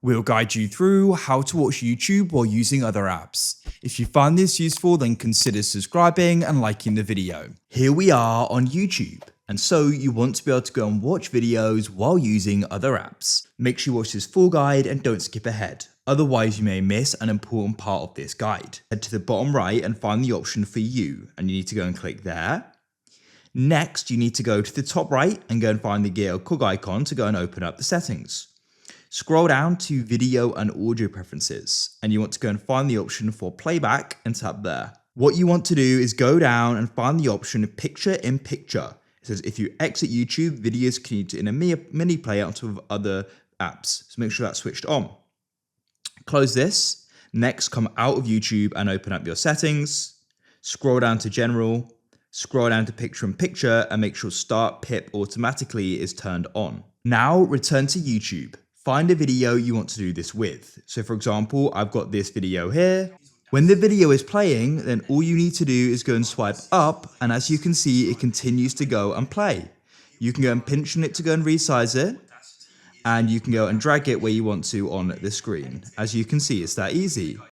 We'll guide you through how to watch YouTube while using other apps. If you find this useful, then consider subscribing and liking the video. Here we are on YouTube, and so you want to be able to go and watch videos while using other apps. Make sure you watch this full guide and don't skip ahead, otherwise you may miss an important part of this guide. Head to the bottom right and find the option for you, and you need to go and click there. Next, you need to go to the top right and go and find the gear or cog icon to go and open up the settings. Scroll down to video and audio preferences, and you want to go and find the option for playback and tap there. What you want to do is go down and find the option picture in picture. It says if you exit YouTube, videos continue to in a mini player on top of other apps. So make sure that's switched on. Close this. Next, come out of YouTube and open up your settings. Scroll down to general. Scroll down to picture in picture and make sure start pip automatically is turned on. Now return to YouTube. Find a video you want to do this with. So for example, I've got this video here. When the video is playing, then all you need to do is go and swipe up, and as you can see, it continues to go and play. You can go and pinch on it to go and resize it, and you can go and drag it where you want to on the screen. As you can see, it's that easy.